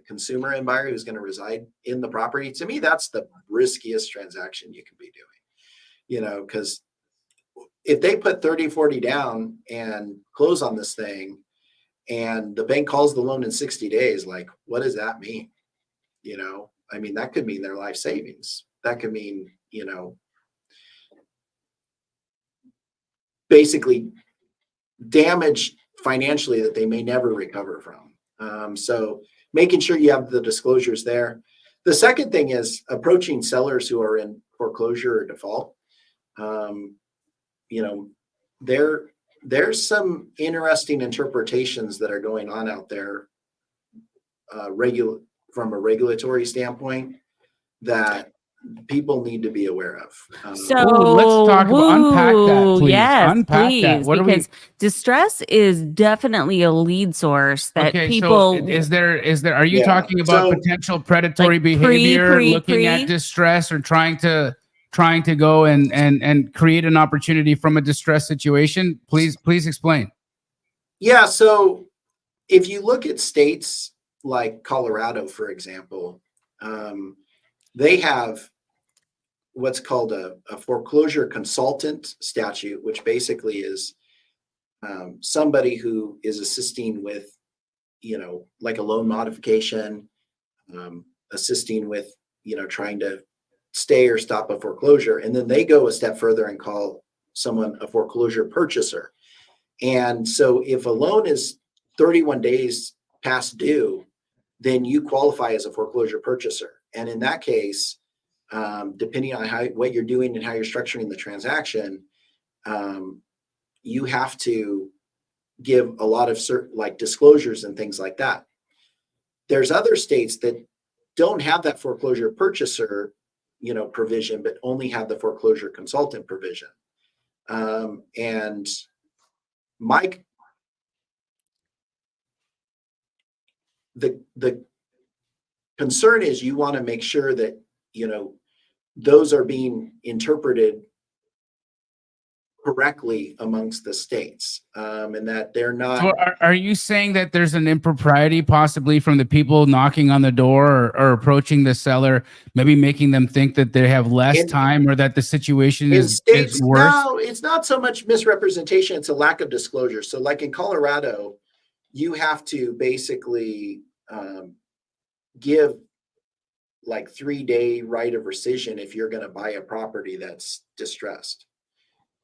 consumer end buyer who's going to reside in the property, to me that's the riskiest transaction you can be doing. Because if they put 30-40 down and close on this thing, and the bank calls the loan in 60 days, like, what does that mean? That could mean their life savings. That could mean, basically damage financially that they may never recover from. So making sure you have the disclosures there. The second thing is approaching sellers who are in foreclosure or default. There's some interesting interpretations that are going on out there from a regulatory standpoint that people need to be aware of. So let's talk about unpack that, please. Yes, Unpack please, that. What because distress is definitely a lead source that okay, people so is there are you Yeah, talking about so- potential predatory Like behavior, pre- looking at distress, or trying to go and create an opportunity from a distress situation? Please explain. Yeah, so if you look at states like Colorado, for example, they have what's called a foreclosure consultant statute, which basically is somebody who is assisting with, like a loan modification, assisting with, trying to stay or stop a foreclosure. And then they go a step further and call someone a foreclosure purchaser. And so if a loan is 31 days past due, then you qualify as a foreclosure purchaser. And in that case, depending on what you're doing and how you're structuring the transaction, you have to give a lot of certain like disclosures and things like that. There's other states that don't have that foreclosure purchaser, provision, but only have the foreclosure consultant provision. And Mike, the concern is you want to make sure that, those are being interpreted correctly amongst the states, and that they're not. So are you saying that there's an impropriety possibly from the people knocking on the door or approaching the seller, maybe making them think that they have less time or that the situation is worse? No, it's not so much misrepresentation, it's a lack of disclosure. So like in Colorado, you have to basically give like 3-day right of rescission if you're going to buy a property that's distressed.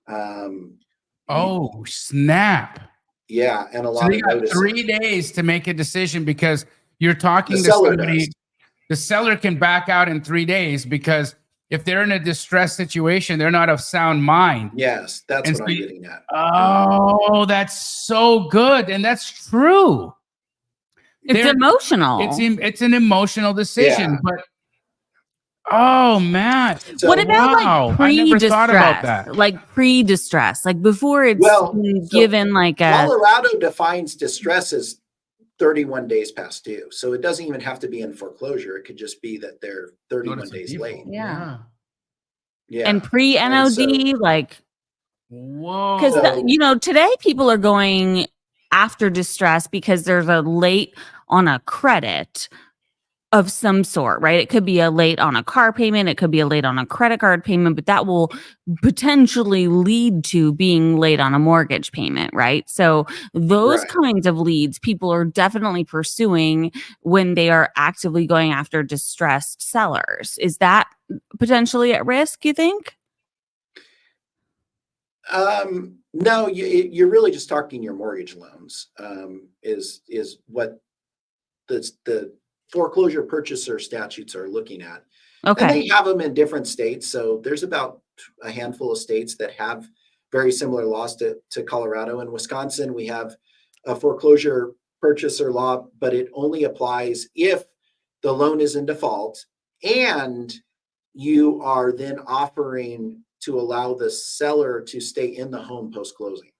Oh, snap. Yeah, and a So lot they of got notice. 3 days to make a decision because you're talking The to seller somebody. does. The seller can back out in 3 days because if they're in a distressed situation, they're not of sound mind. Yes, that's And what so I'm getting at. Oh, that's so good. And that's true. it's emotional. It's an emotional decision, Yeah. but oh man. So, What about wow, like I never thought about pre-distress? that. Like pre-distress, like before it's been so given like a Colorado defines distress as 31 days past due. So it doesn't even have to be in foreclosure. It could just be that they're 31 Notice of days default. late. Yeah. Yeah. and pre-NOD, so- like Whoa. because So- today people are going after distress because there's a late on a credit of some sort, right? It could be a late on a car payment, it could be a late on a credit card payment, but that will potentially lead to being late on a mortgage payment, right? So those Right. kinds of leads people are definitely pursuing when they are actively going after distressed sellers. Is that potentially at risk, you think? No, you're really just talking your mortgage loans, is what the foreclosure purchaser statutes are looking at. And Okay. they have them in different states. So there's about a handful of states that have very similar laws to Colorado. In Wisconsin, we have a foreclosure purchaser law, but it only applies if the loan is in default and you are then offering to allow the seller to stay in the home post-closing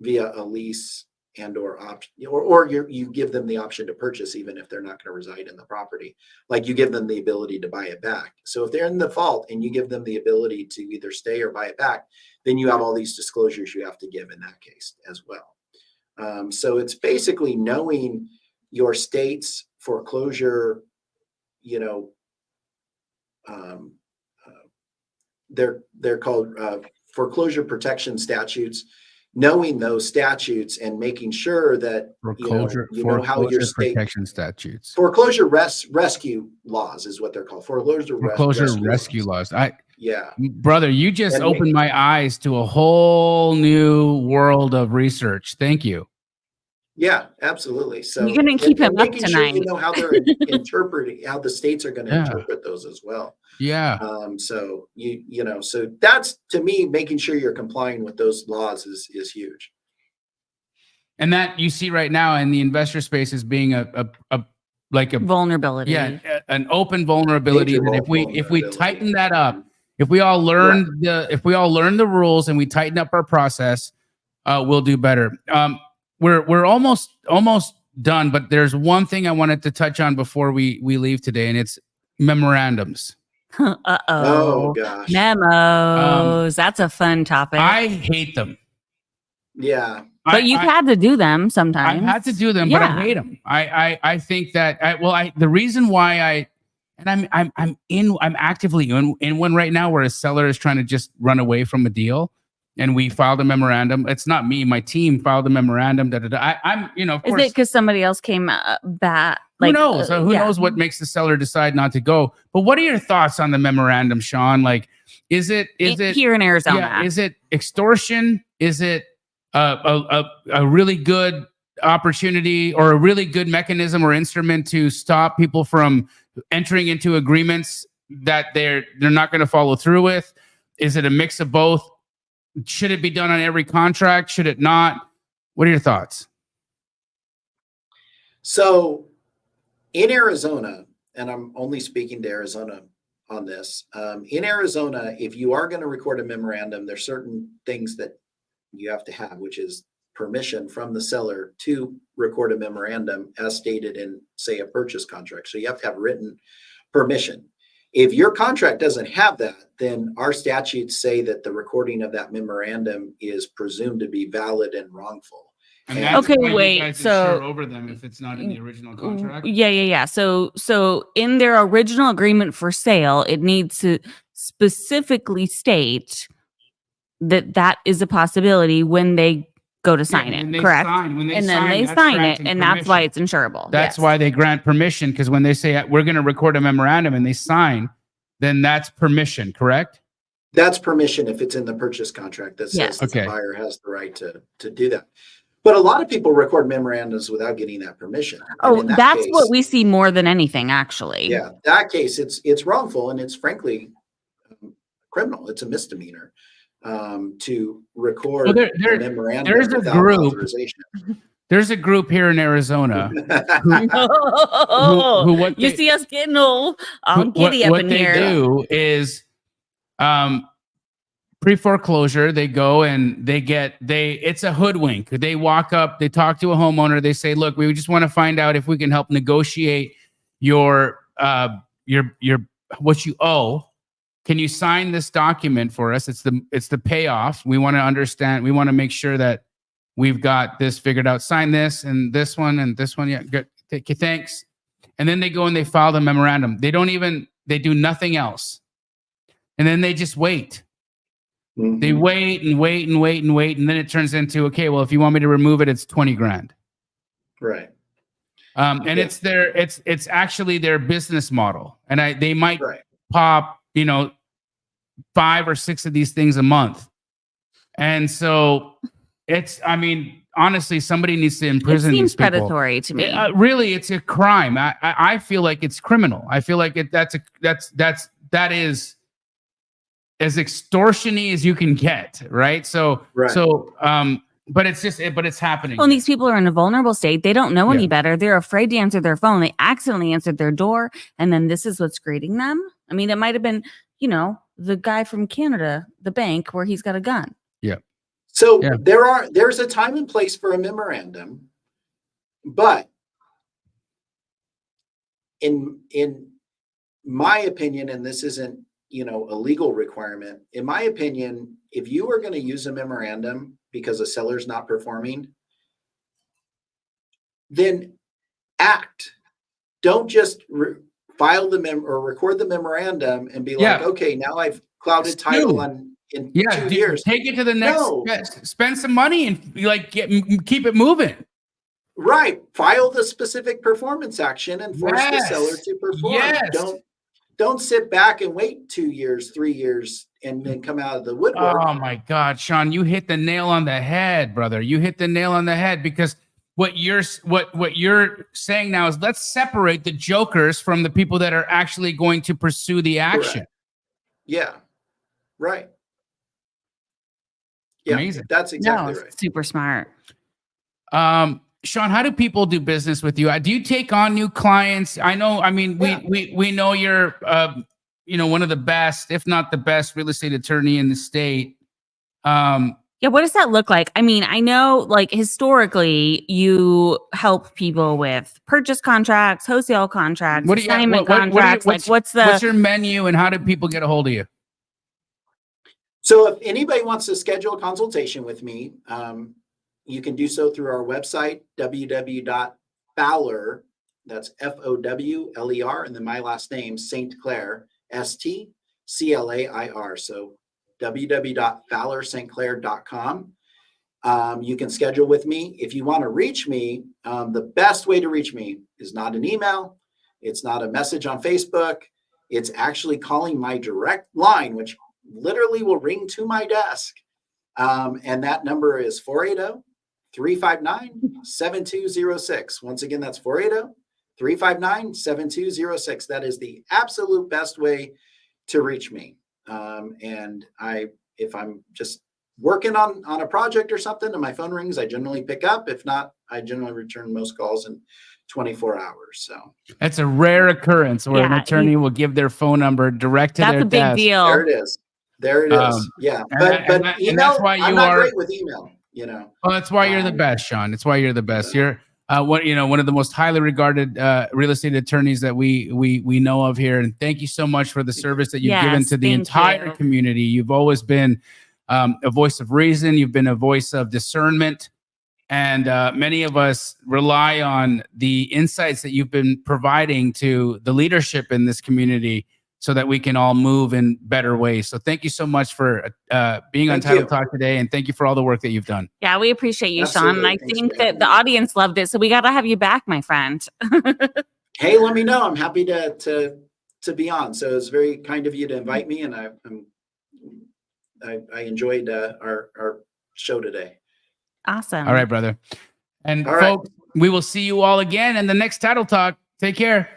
via a lease and or option, or you give them the option to purchase even if they're not going to reside in the property. Like you give them the ability to buy it back. So if they're in default and you give them the ability to either stay or buy it back, then you have all these disclosures you have to give in that case as well. So it's basically knowing your state's foreclosure, they're called foreclosure protection statutes, knowing those statutes and making sure that Foreclosure how your state protection statutes. foreclosure rescue laws is what they're called. Foreclosure Rescue laws. Yeah. Brother, you just And opened my eyes to a whole new world of research. Thank you. Yeah, absolutely. So You're gonna keep him up making sure you tonight. know how they're interpreting, how the states are going to interpret those as well. Yeah. So so that's, to me, making sure you're complying with those laws is huge. And that you see right now in the investor space as being a like a Vulnerability. an open vulnerability. Major That if we vulnerability. tighten that up, if we all learn the rules and we tighten up our process, we'll do better. We're almost done, but there's one thing I wanted to touch on before we leave today, and it's memorandums. Uh-oh. Oh gosh. Memos. That's a fun topic. I hate them. Yeah. But you've had to do them sometimes. I've had to do them, but I hate them. I think that the reason why I'm actively in one right now where a seller is trying to just run away from a deal, and we filed a memorandum. It's not me, my team filed a memorandum. I'm of course. Is it because somebody else came back? Who knows? Who knows what makes the seller decide not to go? But what are your thoughts on the memorandum, Sean? Like, is it here in Arizona? Yeah, is it extortion? Is it a really good opportunity or a really good mechanism or instrument to stop people from entering into agreements that they're not going to follow through with? Is it a mix of both? Should it be done on every contract? Should it not? What are your thoughts? So in Arizona, and I'm only speaking to Arizona on this, in Arizona, if you are going to record a memorandum, there's certain things that you have to have, which is permission from the seller to record a memorandum as stated in, say, a purchase contract. So you have to have written permission. If your contract doesn't have that, then our statutes say that the recording of that memorandum is presumed to be valid and wrongful. And that's okay, why wait. You guys So insure over them if it's not in the original contract. Yeah. So in their original agreement for sale, it needs to specifically state that is a possibility when they go to sign it, correct? Then they sign it, and that's why it's insurable. That's why they grant permission, because when they say we're going to record a memorandum and they sign, then that's permission, correct? That's permission if it's in the purchase contract that says Yes. that the buyer has the right to do that. But a lot of people record memorandums without getting that permission. Oh, that's what we see more than anything, actually. Yeah, that case, it's wrongful, and it's frankly criminal. It's a misdemeanor to record a memorandum without authorization. There's a group here in Arizona who you see us getting all giddy up in here. What they do is pre-foreclosure, they go and it's a hoodwink. They walk up, they talk to a homeowner, they say, look, we just want to find out if we can help negotiate your what you owe. Can you sign this document for us? It's the payoff. We want to understand, we want to make sure that we've got this figured out. Sign this and this one and this one. Yeah, good. Thanks. And then they go and they file the memorandum. They do nothing else. And then they just wait. Mm-hmm. They wait and wait and wait and wait. And then it turns into, okay, well, if you want me to remove it, it's 20 grand. Right. And it's actually their business model. And they might pop, 5 or 6 of these things a month. And so honestly, somebody needs to imprison these people. It seems predatory to me. Really, it's a crime. I feel like it's criminal. I feel like that is as extortion-y as you can get, right? But it's happening. Well, these people are in a vulnerable state. They don't know any better. They're afraid to answer their phone. They accidentally answered their door, and then this is what's greeting them. I mean, it might have been, the guy from Canada, the bank where he's got a gun. Yeah. So there's a time and place for a memorandum, but in my opinion, and this isn't, a legal requirement, in my opinion, if you are going to use a memorandum because a seller's not performing, then act. Don't just file or record the memorandum and be like, okay, now I've clouded title in 2 years. Take it to the next. Spend some money and keep it moving. Right. File the specific performance action and force the seller to perform. Yes. Don't sit back and wait 2 years, 3 years, and then come out of the woodwork. Oh my God, Sean, you hit the nail on the head, brother. You hit the nail on the head, because what you're saying now is let's separate the jokers from the people that are actually going to pursue the action. Correct. Yeah. Right. Yeah. Amazing. That's exactly right. Super smart. Sean, how do people do business with you? Do you take on new clients? I know, I mean, Yeah. we know you're, one of the best, if not the best real estate attorney in the state. Yeah, what does that look like? I mean, I know like historically you help people with purchase contracts, wholesale contracts, assignment contracts. What's your menu and how do people get a hold of you? So if anybody wants to schedule a consultation with me, you can do so through our website, www.fowler, that's Fowler, and then my last name, St. Clair, STCLAIR. So www.fowlerstclair.com. You can schedule with me. If you want to reach me, the best way to reach me is not an email. It's not a message on Facebook. It's actually calling my direct line, which literally will ring to my desk. And that number is 480-359-7206. Once again, that's 480-359-7206. That is the absolute best way to reach me. And if I'm just working on a project or something and my phone rings, I generally pick up. If not, I generally return most calls in 24 hours. So that's a rare occurrence where an attorney will give their phone number direct to their desk. That's a big deal. There it is. There it is. Yeah. But email, that's why I'm not great with email, Well, that's why you're the best, Sean. It's why you're the best. You're one of the most highly regarded real estate attorneys that we know of here. And thank you so much for the service that you've given to the entire community. You've always been a voice of reason. You've been a voice of discernment. And many of us rely on the insights that you've been providing to the leadership in this community so that we can all move in better ways. So thank you so much for being on Title Talk today. And thank you for all the work that you've done. Yeah, we appreciate you, Sean. And I think that the audience loved it. So we got to have you back, my friend. Hey, let me know. I'm happy to be on. So it's very kind of you to invite me. And I enjoyed our show today. Awesome. All right, brother. And folks, we will see you all again in the next Title Talk. Take care.